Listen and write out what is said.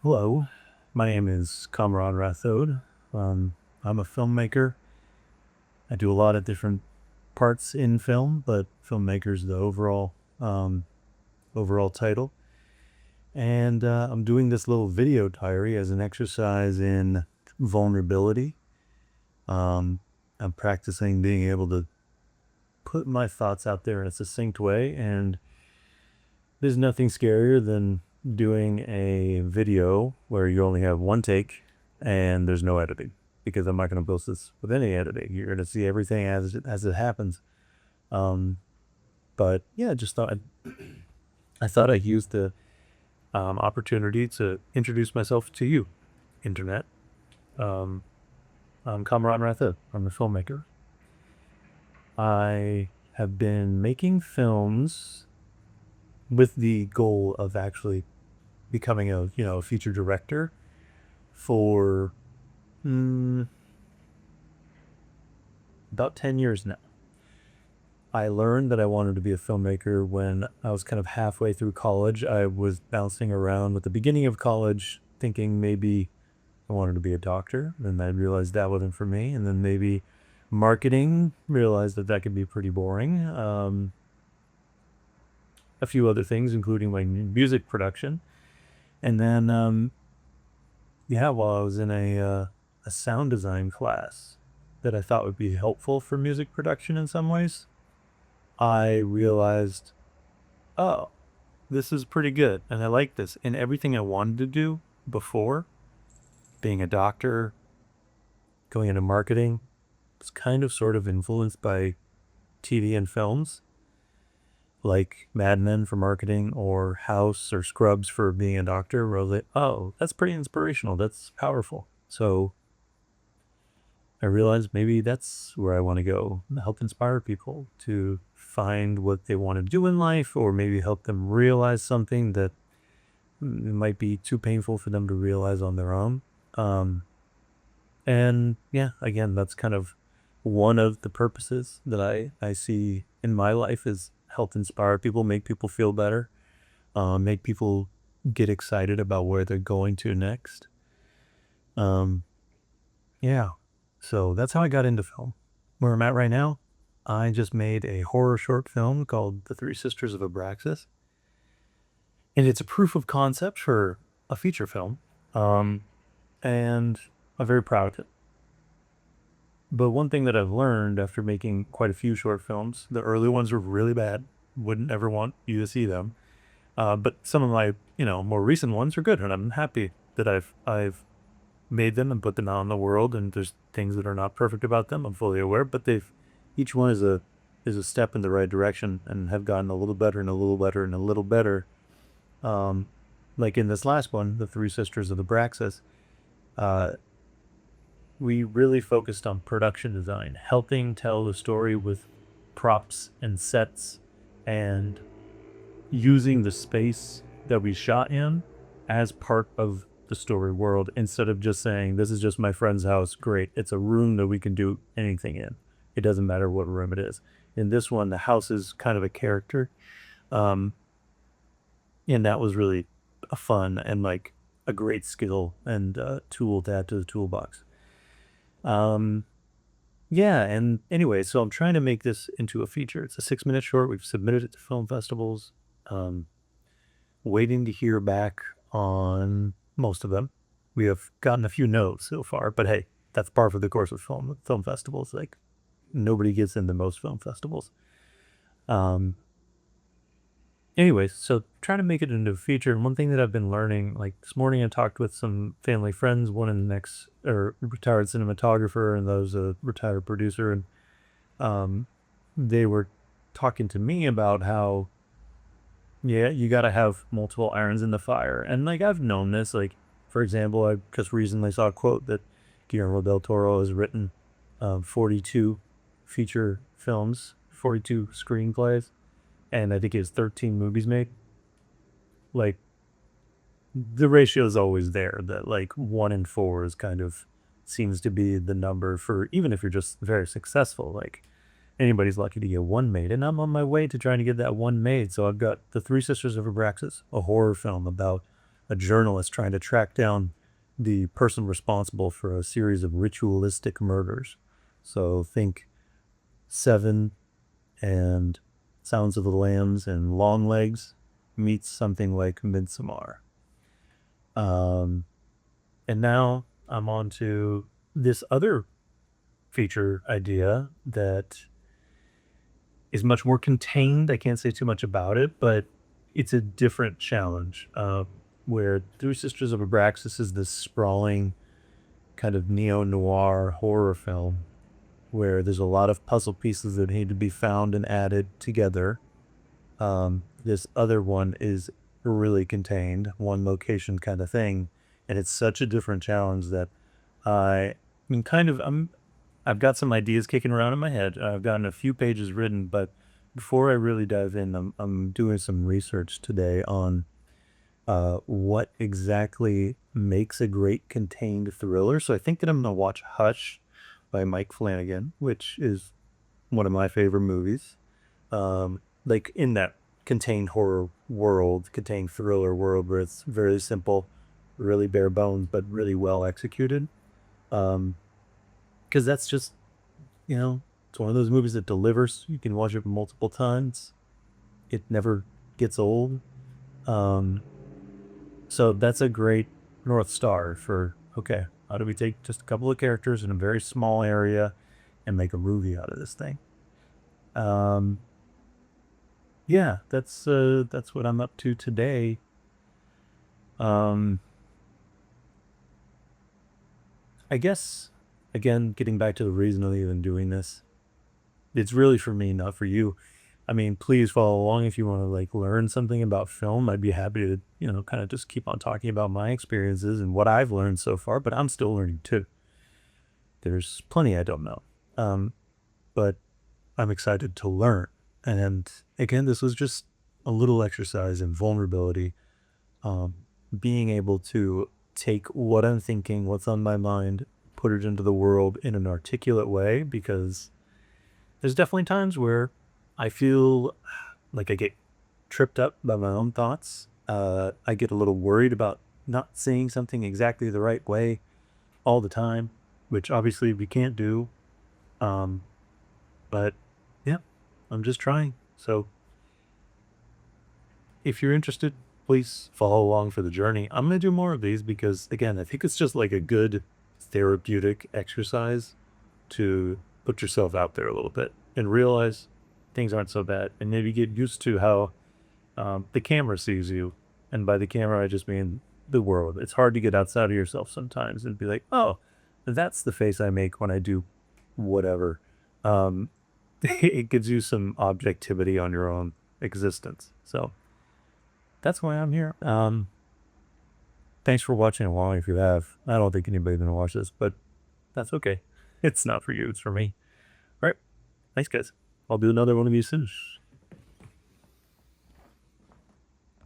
Hello, my name is Kamran Rathod. I'm a filmmaker. I do a lot of different parts in film, but filmmaker is the overall title. And I'm doing this little video diary as an exercise in vulnerability. Um, I'm practicing being able to put my thoughts out there in a succinct way, and there's nothing scarier than doing a video where you only have one take and there's no editing, because I'm not going to post this with any editing. You're going to see everything as it happens. Um, but yeah, I thought I'd use the opportunity to introduce myself to you, internet. Um, I'm Kamran Rathod. I'm a filmmaker. I have been making films with the goal of actually becoming a feature director for about 10 years now. I learned that I wanted to be a filmmaker when I was kind of halfway through college. I was bouncing around at the beginning of college thinking maybe I wanted to be a doctor, and I realized that wasn't for me. And then maybe marketing, realized that could be pretty boring. A few other things, including like music production. And then while I was in a sound design class that I thought would be helpful for music production in some ways, I realized, oh, this is pretty good, and I like this. And everything I wanted to do before, being a doctor, going into marketing, was kind of sort of influenced by TV and films, like Mad Men for marketing, or House or Scrubs for being a doctor, where I was like, oh, that's pretty inspirational. That's powerful. So I realized maybe that's where I want to go, help inspire people to find what they want to do in life, or maybe help them realize something that might be too painful for them to realize on their own. And yeah, again, that's kind of one of the purposes that I see in my life, is help inspire people, make people feel better, make people get excited about where they're going to next. Yeah. So that's how I got into film. Where I'm at right now, I just made a horror short film called The Three Sisters of Abraxas. And it's a proof of concept for a feature film. And I'm very proud of it. But one thing that I've learned after making quite a few short films, the early ones were really bad. Wouldn't ever want you to see them. But some of my, more recent ones are good, and I'm happy that I've made them and put them out in the world. And there's things that are not perfect about them, I'm fully aware, but each one is a step in the right direction, and have gotten a little better and a little better and a little better. Like in this last one, The Three Sisters of the Braxis, we really focused on production design, helping tell the story with props and sets, and using the space that we shot in as part of the story world, instead of just saying, this is just my friend's house. Great. It's a room that we can do anything in. It doesn't matter what room it is. In this one, the house is kind of a character. And that was really a fun and like a great skill and tool to add to the toolbox. Yeah. And anyway, so I'm trying to make this into a feature. It's a 6-minute short. We've submitted it to film festivals. Waiting to hear back on most of them. We have gotten a few no's so far, but hey, that's par for the course with film festivals. Like, nobody gets into most film festivals. Anyways, so trying to make it into a feature. And one thing that I've been learning, like this morning, I talked with some family friends, one in the next, or retired cinematographer, and those a retired producer, and they were talking to me about how, yeah, you got to have multiple irons in the fire. And like, I've known this. Like, for example, I just recently saw a quote that Guillermo del Toro has written 42 feature films, 42 screenplays, and I think he has 13 movies made. Like, the ratio is always there, that like 1 in 4 is kind of seems to be the number for, even if you're just very successful. Like, anybody's lucky to get one made, and I'm on my way to trying to get that one made. So I've got The Three Sisters of Abraxas, a horror film about a journalist trying to track down the person responsible for a series of ritualistic murders. So think Seven and Sounds of the Lambs and Long Legs meets something like Midsommar. And now I'm on to this other feature idea that is much more contained. I can't say too much about it, but it's a different challenge. Where Three Sisters of Abraxas is this sprawling kind of neo-noir horror film where there's a lot of puzzle pieces that need to be found and added together. This other one is really contained, one location kind of thing, and it's such a different challenge that I mean, I've got some ideas kicking around in my head. I've gotten a few pages written, but before I really dive in, I'm doing some research today on what exactly makes a great contained thriller. So I think that I'm gonna watch Hush by Mike Flanagan, which is one of my favorite movies. Like in that contained horror world, contained thriller world where it's very simple, really bare bones, but really well executed. Um, because that's just, it's one of those movies that delivers. You can watch it multiple times. It never gets old. Um, so that's a great North Star for, okay, how do we take just a couple of characters in a very small area and make a movie out of this thing? Um, yeah, that's what I'm up to today. Um, I guess again, getting back to the reason of even doing this, it's really for me, not for you. I mean, please follow along if you want to like learn something about film. I'd be happy to, kind of just keep on talking about my experiences and what I've learned so far, but I'm still learning too. There's plenty I don't know. But I'm excited to learn. And again, this was just a little exercise in vulnerability, um, being able to take what I'm thinking, what's on my mind, put it into the world in an articulate way, because there's definitely times where I feel like I get tripped up by my own thoughts. I get a little worried about not saying something exactly the right way all the time, which obviously we can't do. Um, but yeah, I'm just trying. So if you're interested, please follow along for the journey. I'm going to do more of these because, again, I think it's just like a good therapeutic exercise to put yourself out there a little bit and realize things aren't so bad. And maybe get used to how the camera sees you. And by the camera, I just mean the world. It's hard to get outside of yourself sometimes and be like, oh, that's the face I make when I do whatever. Um, it gives you some objectivity on your own existence. So that's why I'm here. Thanks for watching along if you have. I don't think anybody's gonna watch this, but that's okay. It's not for you, it's for me. All right. Thanks, guys. I'll do another one of these soon.